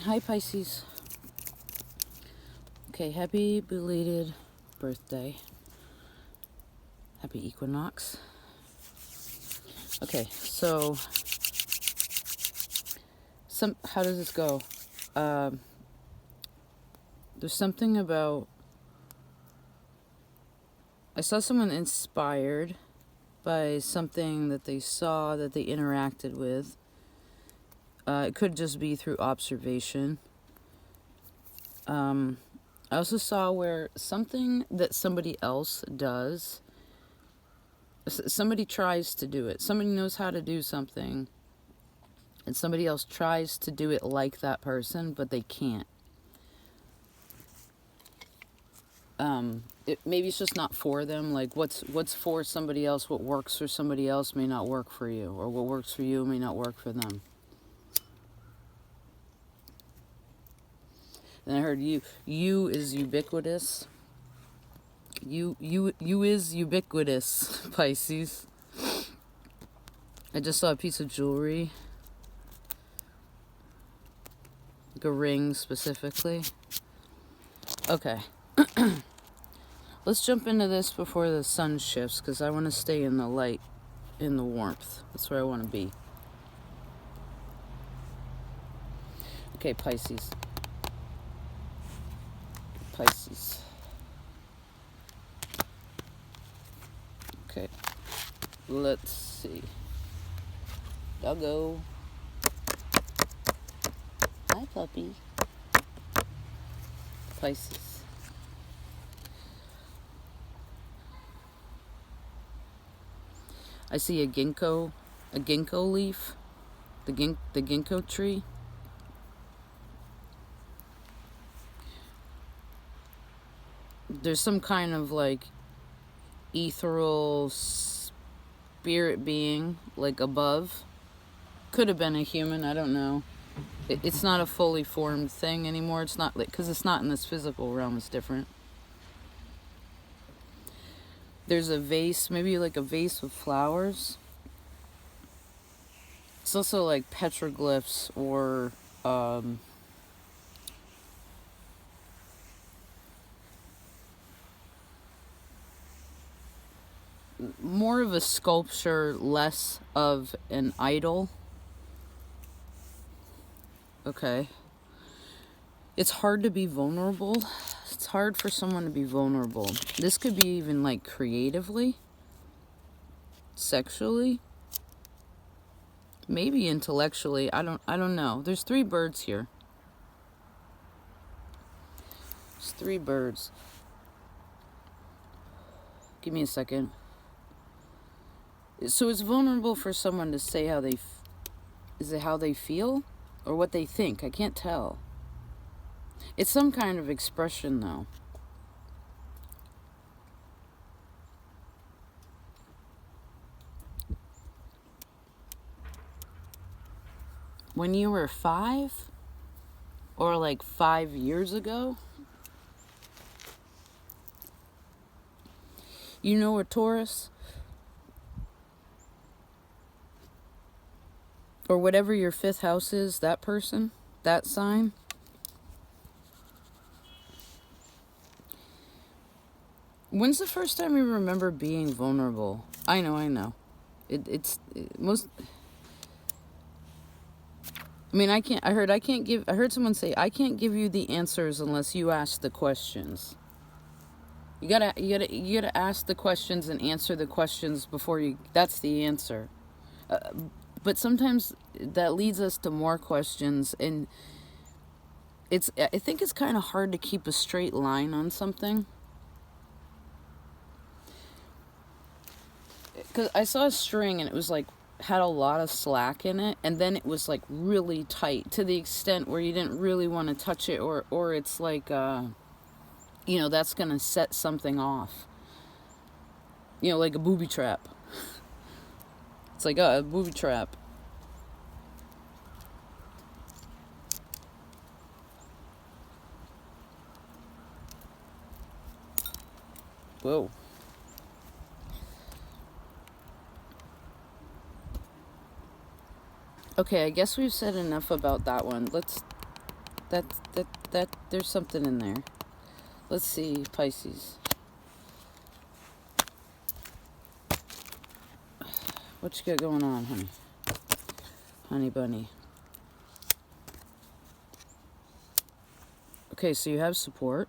Hi, Pisces. Okay, happy belated birthday. Happy equinox. Okay, so how does this go? There's something about, I saw someone inspired by something that they saw, that they interacted with. It could just be through observation. I also saw where something that somebody else does, somebody tries to do it. Somebody knows how to do something, and somebody else tries to do it like that person, but they can't. Maybe it's just not for them. Like what's for somebody else, what works for somebody else may not work for you, or what works for you may not work for them. And I heard you is ubiquitous. You is ubiquitous, Pisces. I just saw a piece of jewelry, like a ring specifically. Okay. Let's jump into this before the sun shifts, because I want to stay in the light, in the warmth. That's where I want to be. Okay, Pisces. Okay. Let's see. Doggo. Hi, puppy. Pisces. I see a ginkgo leaf, the ginkgo tree. There's some kind of like ethereal spirit being like above. Could have been a human, I don't know. It's not a fully formed thing anymore. It's not, because it's not in this physical realm, it's different. There's a vase, maybe like a vase with flowers. It's also like petroglyphs or more of a sculpture, less of an idol. Okay. It's hard to be vulnerable. It's hard for someone to be vulnerable. This could be even like creatively, sexually, maybe intellectually. I don't know. There's 3 birds here. There's 3 birds. Give me a second. So it's vulnerable for someone to say how they is it how they feel or what they think? I can't tell. It's some kind of expression though. When you were 5 or like 5 years ago, you know a Taurus or whatever your 5th house is, that person, that sign. When's the first time you remember being vulnerable? I know. Most. I mean, I heard someone say, I can't give you the answers unless you ask the questions. You gotta ask the questions and answer the questions before that's the answer. But sometimes that leads us to more questions, and I think it's kind of hard to keep a straight line on something. Because I saw a string and it was like, had a lot of slack in it, and then it was like really tight to the extent where you didn't really want to touch it, or it's like, that's going to set something off. Like a booby trap. It's like a booby trap. Whoa. Okay, I guess we've said enough about that one. That there's something in there. Let's see, Pisces. What you got going on, honey? Honey bunny. Okay, so you have support.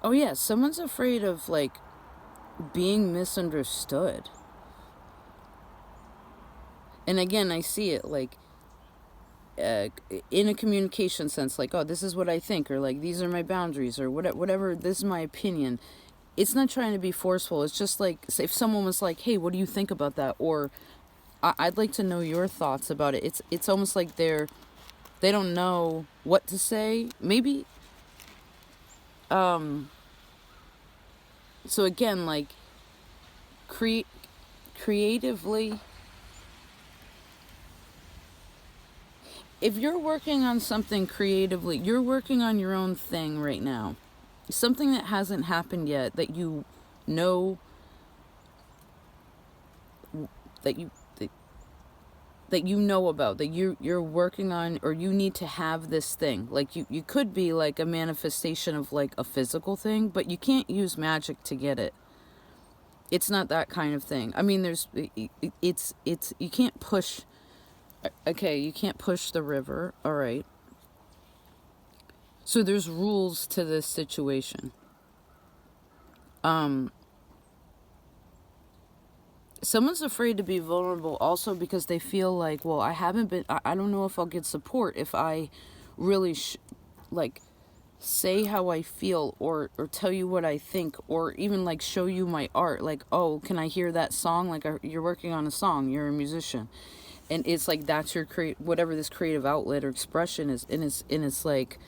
Oh yeah, someone's afraid of like being misunderstood. And again, I see it like in a communication sense, like, oh, this is what I think, or like, these are my boundaries, or whatever, this is my opinion. It's not trying to be forceful. It's just like, if someone was like, hey, what do you think about that? Or I'd like to know your thoughts about it. It's almost like they don't know what to say. Maybe, so again, like, creatively, if you're working on something creatively, you're working on your own thing right now. Something that hasn't happened yet that you know that you that you know about, that you're working on, or you need to have this thing. Like you could be like a manifestation of like a physical thing, but you can't use magic to get it. It's not that kind of thing. I mean, it's you can't push. Okay, you can't push the river. All right. So there's rules to this situation. Someone's afraid to be vulnerable also because they feel like, well, I don't know if I'll get support if I really like say how I feel, or tell you what I think, or even like show you my art. Like, oh, can I hear that song? Like, you're working on a song, you're a musician, and it's like, that's your whatever this creative outlet or expression is. And it's like,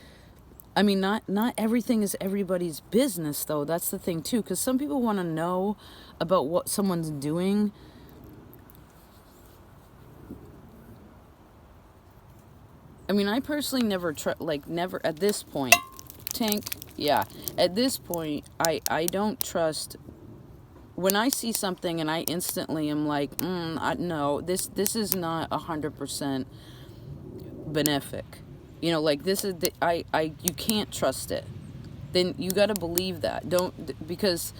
I mean, not everything is everybody's business, though. That's the thing too, because some people want to know about what someone's doing. I mean, I personally never never at this point, Tank. Yeah, at this point, I don't trust. When I see something and I instantly am like, no, this is not 100% benefic. You know, like, this is you can't trust it. Then you got to believe that. Don't, because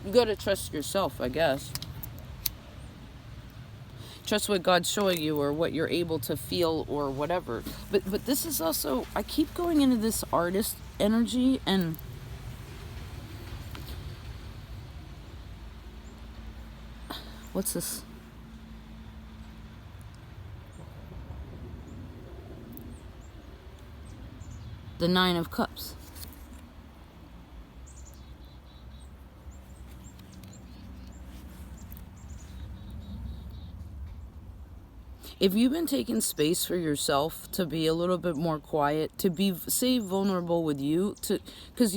you got to trust yourself, I guess. Trust what God's showing you, or what you're able to feel, or whatever. But this is also, I keep going into this artist energy, and what's this? The Nine of Cups. If you've been taking space for yourself to be a little bit more quiet, to be, say, vulnerable with you, because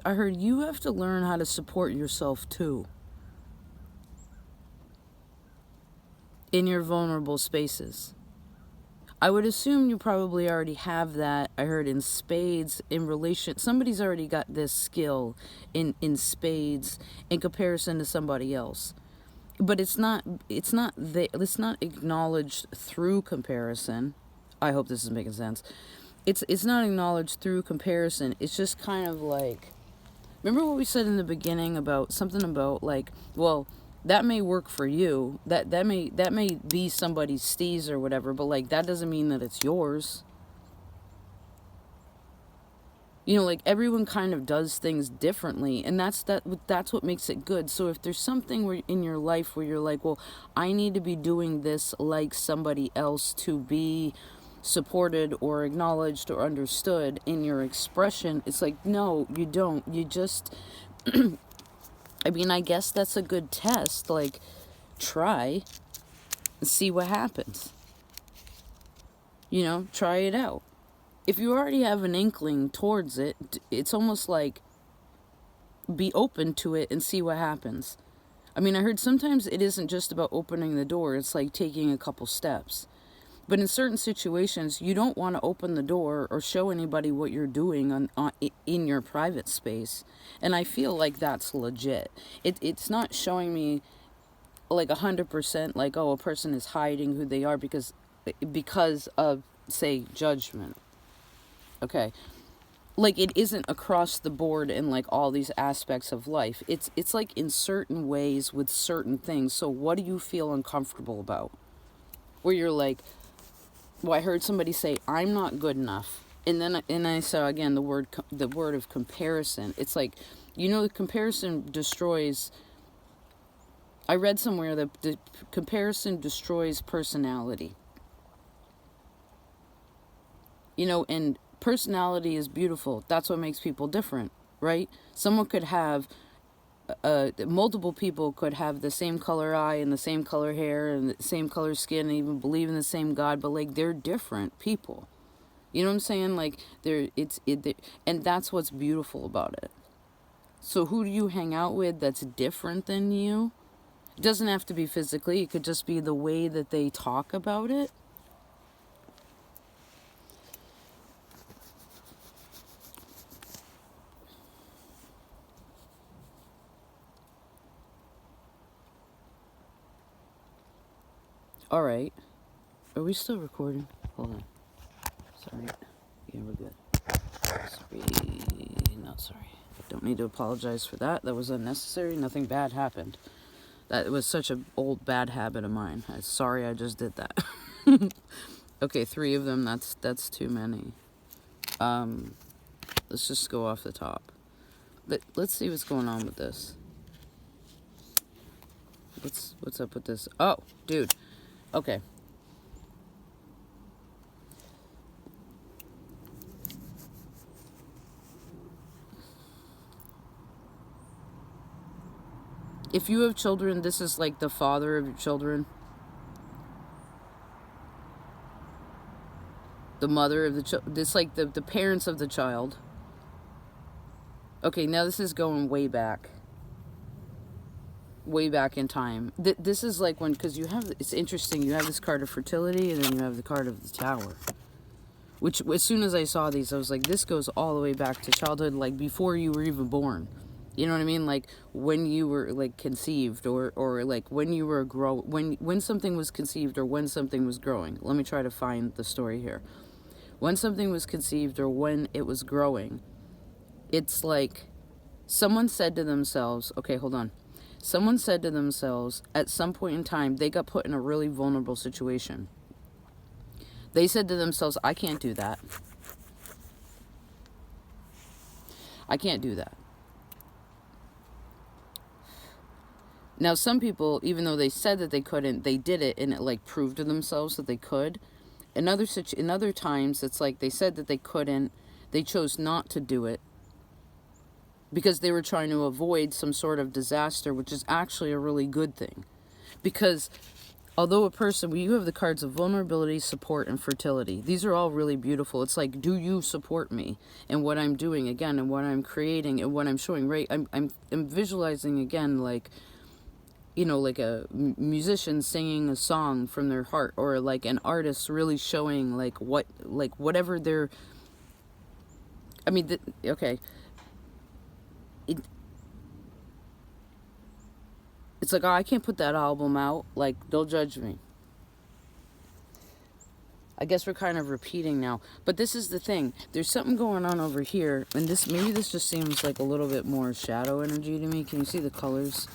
I heard you have to learn how to support yourself too. In your vulnerable spaces. I would assume you probably already have that. I heard in spades, in relation, somebody's already got this skill in spades in comparison to somebody else. But it's not acknowledged through comparison. I hope this is making sense. It's not acknowledged through comparison. It's just kind of like, remember what we said in the beginning about something about like, well, that may work for you. That may be somebody's steez or whatever, but like, that doesn't mean that it's yours. You know, like, everyone kind of does things differently, and that's what makes it good. So if there's something in your life where you're like, well, I need to be doing this like somebody else to be supported or acknowledged or understood in your expression, it's like, no, you don't. You just, I mean, I guess that's a good test. Like, try and see what happens. You know, try it out. If you already have an inkling towards it, it's almost like, be open to it and see what happens. I mean, I heard sometimes it isn't just about opening the door. It's like taking a couple steps. But in certain situations, you don't want to open the door or show anybody what you're doing in your private space. And I feel like that's legit. It's not showing me like 100% like, oh, a person is hiding who they are because of, say, judgment. Okay. Like, it isn't across the board in like all these aspects of life. It's like in certain ways with certain things. So what do you feel uncomfortable about? Where you're like, well, I heard somebody say, I'm not good enough. And I saw again the word of comparison. It's like, the comparison destroys. I read somewhere that the comparison destroys personality. And personality is beautiful. That's what makes people different, right? Someone could have multiple people could have the same color eye and the same color hair and the same color skin and even believe in the same God, but like they're different people. You know what I'm saying? Like and that's what's beautiful about it. So who do you hang out with that's different than you? It doesn't have to be physically. It could just be the way that they talk about it. All right. Are we still recording? Hold on. Sorry. Yeah, we're good. Sorry. I don't need to apologize for that. That was unnecessary. Nothing bad happened. That was such an old bad habit of mine. I'm sorry I just did that. Okay, 3 of them. That's too many. Let's just go off the top. Let's see what's going on with this. What's up with this? Oh, dude. Okay. If you have children, this is like the father of your children. The mother of the child. It's like the parents of the child. Okay, now this is going way back. Way back in time. This is like when, because it's interesting, you have this card of fertility and then you have the card of the Tower. Which, as soon as I saw these, I was like, this goes all the way back to childhood, like before you were even born. You know what I mean? Like when you were like conceived or like when you were when something was conceived or when something was growing. Let me try to find the story here. When something was conceived or when it was growing, it's like someone said to themselves, okay, hold on. Someone said to themselves at some point in time, they got put in a really vulnerable situation. They said to themselves, I can't do that. I can't do that. Now, some people, even though they said that they couldn't, they did it and it like proved to themselves that they could. In other times, it's like they said that they couldn't. They chose not to do it because they were trying to avoid some sort of disaster, which is actually a really good thing. Because although when you have the cards of vulnerability, support, and fertility, these are all really beautiful. It's like, do you support me and what I'm doing again and what I'm creating and what I'm showing, right? I'm visualizing again, like, like a musician singing a song from their heart, or like an artist really showing like whatever they're, okay. It's like, oh, I can't put that album out. Like, they'll judge me. I guess we're kind of repeating now. But this is the thing. There's something going on over here. And maybe this just seems like a little bit more shadow energy to me. Can you see the colors?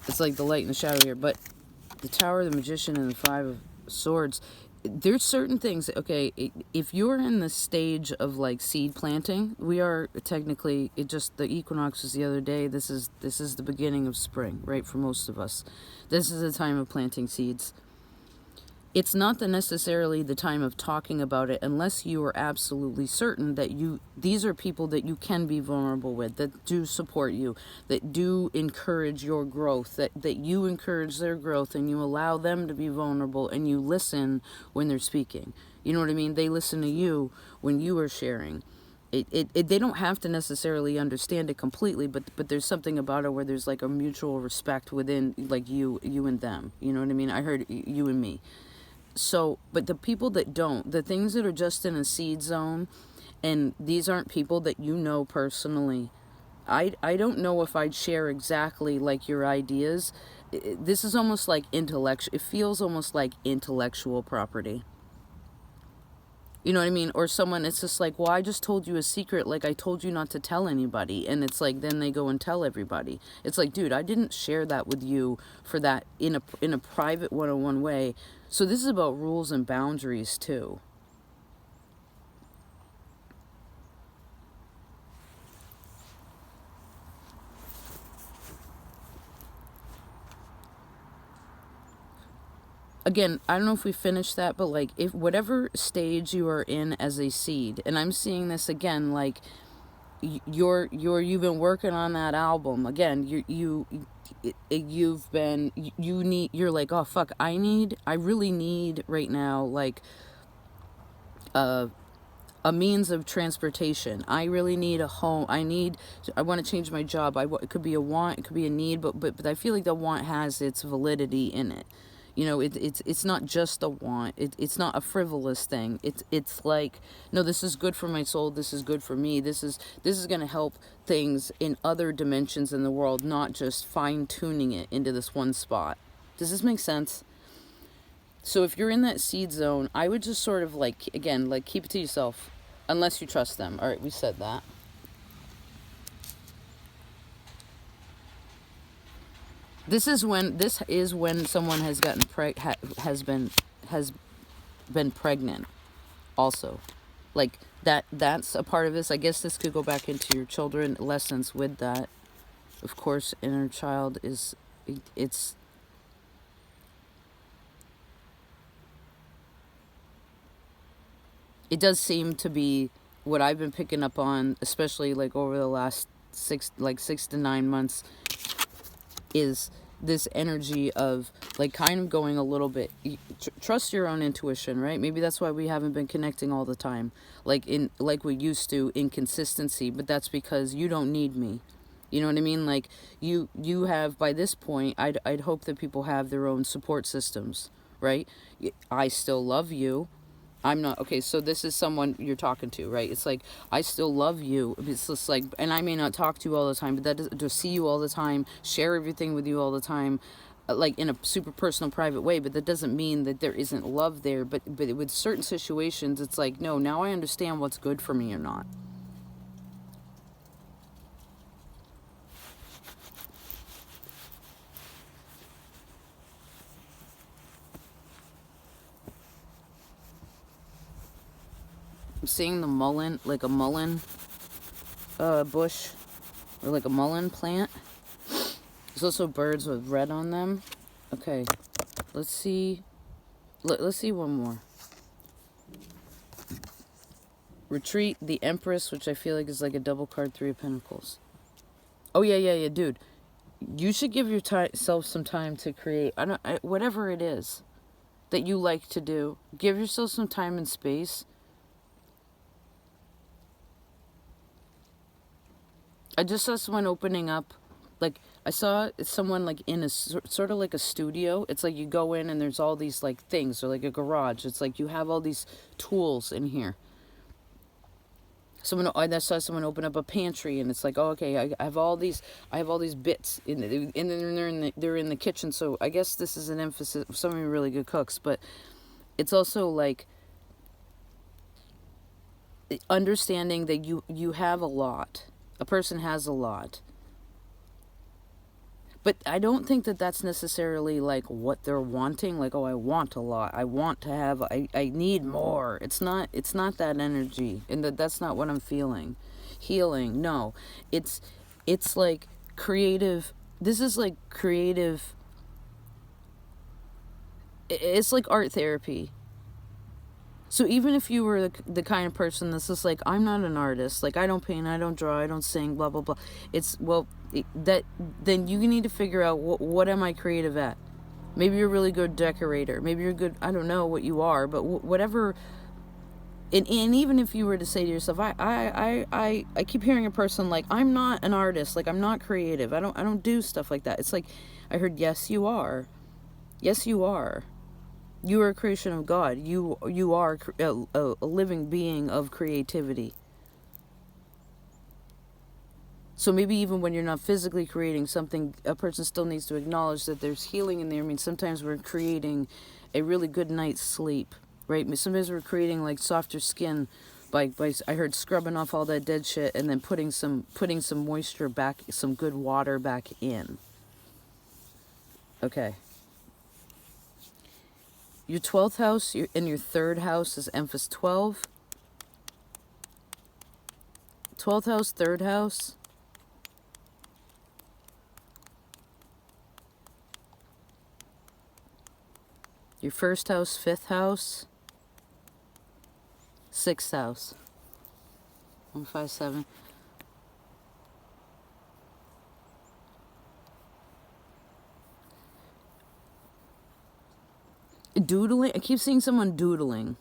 It's like the light and the shadow here. But the Tower, the Magician, and the 5 of Swords, there's certain things, okay, if you're in the stage of like seed planting, we are technically, the equinox was the other day. This is the beginning of spring, right? For most of us, this is the time of planting seeds. It's not necessarily the time of talking about it unless you are absolutely certain that these are people that you can be vulnerable with, that do support you, that do encourage your growth, that you encourage their growth and you allow them to be vulnerable and you listen when they're speaking. You know what I mean? They listen to you when you are sharing. They don't have to necessarily understand it completely, but there's something about it where there's like a mutual respect within, like, you and them. You know what I mean? I heard you and me. So, but the people that don't, the things that are just in a seed zone, and these aren't people that you know personally, I don't know if I'd share exactly like your ideas. This is almost like intellectual. It feels almost like intellectual property. You know what I mean? Or someone, it's just like, well, I just told you a secret, like I told you not to tell anybody. And it's like, then they go and tell everybody. It's like, dude, I didn't share that with you for that in a private one-on-one way. So this is about rules and boundaries too. Again, I don't know if we finished that, but like, if whatever stage you are in as a seed, and I'm seeing this again, like, you've been working on that album again. You're like, oh fuck, I really need right now, like, a means of transportation. I really need a home. I want to change my job. It could be a want, it could be a need, but I feel like the want has its validity in it. You know, it's not just a want. It's not a frivolous thing. It's like, no, this is good for my soul. This is good for me. This is going to help things in other dimensions in the world, not just fine tuning it into this one spot. Does this make sense? So if you're in that seed zone, I would just sort of like, again, like, keep it to yourself, unless you trust them. All right, we said that. This is when someone has gotten has been pregnant. Also, like, that's a part of this. I guess this could go back into your children lessons with that. Of course, inner child is it's. It does seem to be what I've been picking up on, especially like over the last 6 to 9 months, is this energy of like kind of going a little bit, trust your own intuition, right? Maybe that's why we haven't been connecting all the time, like we used to, in consistency, but that's because you don't need me. You know what I mean? Like, you have, by this point, I'd hope that people have their own support systems, right? I still love you. I'm not, okay, so this is someone you're talking to, right? It's like, I still love you. It's just like, and I may not talk to you all the time, but that does, to see you all the time, share everything with you all the time, like in a super personal, private way, but that doesn't mean that there isn't love there. But with certain situations, it's like, no, now I understand what's good for me or not. I'm seeing the mullein, like a mullein bush, or like a mullein plant. There's also birds with red on them. Okay, let's see. Let's see one more. Retreat, the Empress, which I feel like is like a double card, 3 of Pentacles. Oh yeah, dude. You should give yourself some time to create. Whatever it is that you like to do. Give yourself some time and space. I just saw someone opening up, like, I saw someone like in a sort of like a studio. It's like you go in and there's all these like things, or like a garage. It's like you have all these tools in here. I saw someone open up a pantry, and it's like, oh, okay, I have all these bits, and they're in the kitchen. So I guess this is an emphasis. Some of you are really good cooks, but it's also like understanding that you have a lot. A person has a lot. But I don't think that that's necessarily like what they're wanting. Like, oh, I want a lot. I want to have, I need more. It's not that energy. And that's not what I'm feeling. Healing. No. It's like creative. This is like creative. It's like art therapy. So even if you were the kind of person that's just like, I'm not an artist, like I don't paint, I don't draw, I don't sing, blah, blah, blah. It's, well, then you need to figure out what am I creative at? Maybe you're a really good decorator. Maybe you're good, I don't know what you are, but whatever And even if you were to say to yourself, I keep hearing a person like, I'm not an artist, like I'm not creative, I don't do stuff like that. It's like, I heard, yes you are. Yes you are. You are a creation of God. You are a living being of creativity. So maybe even when you're not physically creating something, a person still needs to acknowledge that there's healing in there. I mean, sometimes we're creating a really good night's sleep, right? Sometimes we're creating like softer skin by I heard scrubbing off all that dead shit and then putting some moisture back, some good water back in. Okay. Your 12th house and your 3rd house is emphasis 12. 12th house, 3rd house. Your 1st house, 5th house. 6th house. 157. Doodling. I keep seeing someone doodling.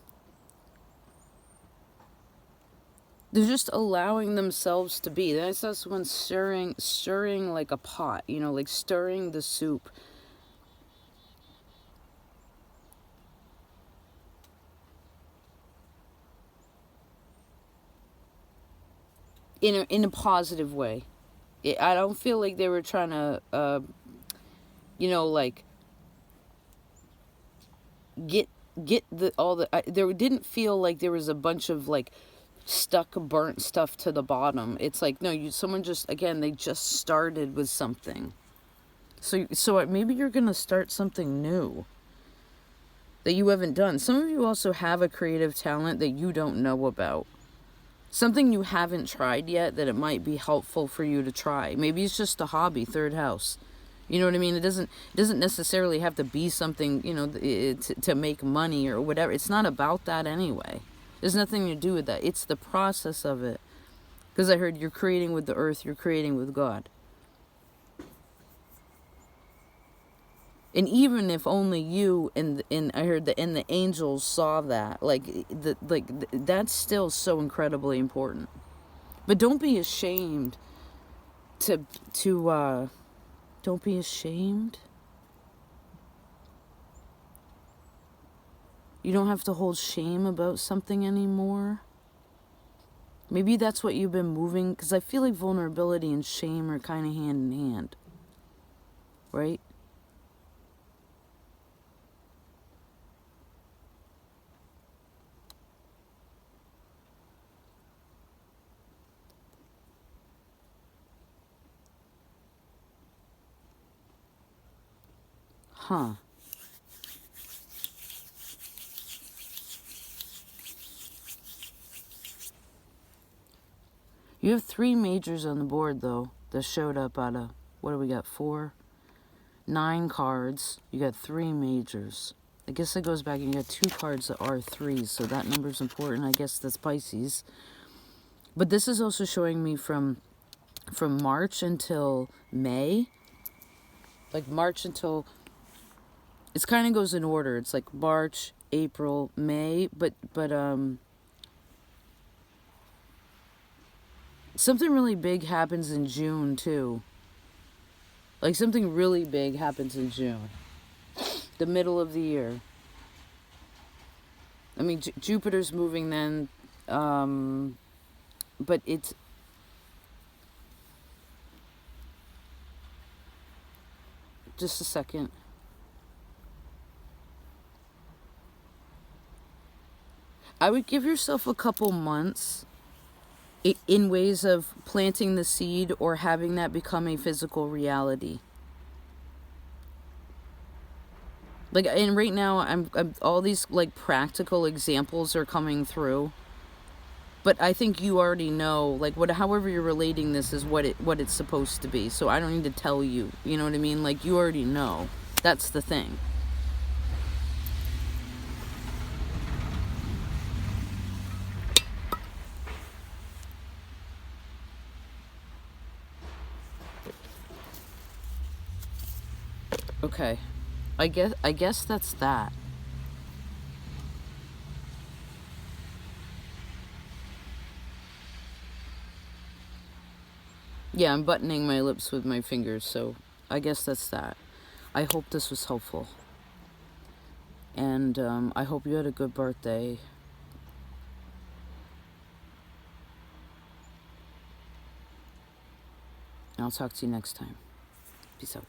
They're just allowing themselves to be. Then I saw someone stirring like a pot, like stirring the soup. In a positive way. I don't feel like they were trying to, like get there didn't feel like there was a bunch of like stuck burnt stuff to the bottom. It's like, no, someone just, again, they just started with something. So maybe you're gonna start something new that you haven't done. Some of you also have a creative talent that you don't know about. Something you haven't tried yet that it might be helpful for you to try. Maybe it's just a hobby, 3rd house. You know what I mean? It doesn't necessarily have to be something, to make money or whatever. It's not about that anyway. There's nothing to do with that. It's the process of it. Because I heard you're creating with the earth, you're creating with God. And even if only you and I heard the angels saw that, that's still so incredibly important. But don't be ashamed to don't be ashamed. You don't have to hold shame about something anymore. Maybe that's what you've been moving, because I feel like vulnerability and shame are kind of hand in hand, right? Huh. You have 3 majors on the board, though, that showed up out of, what do we got, 4? 9 cards. You got 3 majors. I guess that goes back and you got 2 cards that are 3s, so that number's important. I guess that's Pisces. But this is also showing me from March until May. Like March until... It kind of goes in order. It's like March, April, May, but something really big happens in June too. Like something really big happens in June, the middle of the year. I mean, Jupiter's moving then, but it's just a second. I would give yourself a couple months in ways of planting the seed or having that become a physical reality. Like, and right now, I'm all these like practical examples are coming through. But I think you already know, like, however you're relating this is what it's supposed to be. So I don't need to tell you. You know what I mean? Like, you already know. That's the thing. Okay. I guess that's that. Yeah, I'm buttoning my lips with my fingers, so I guess that's that. I hope this was helpful. And I hope you had a good birthday. I'll talk to you next time. Peace out.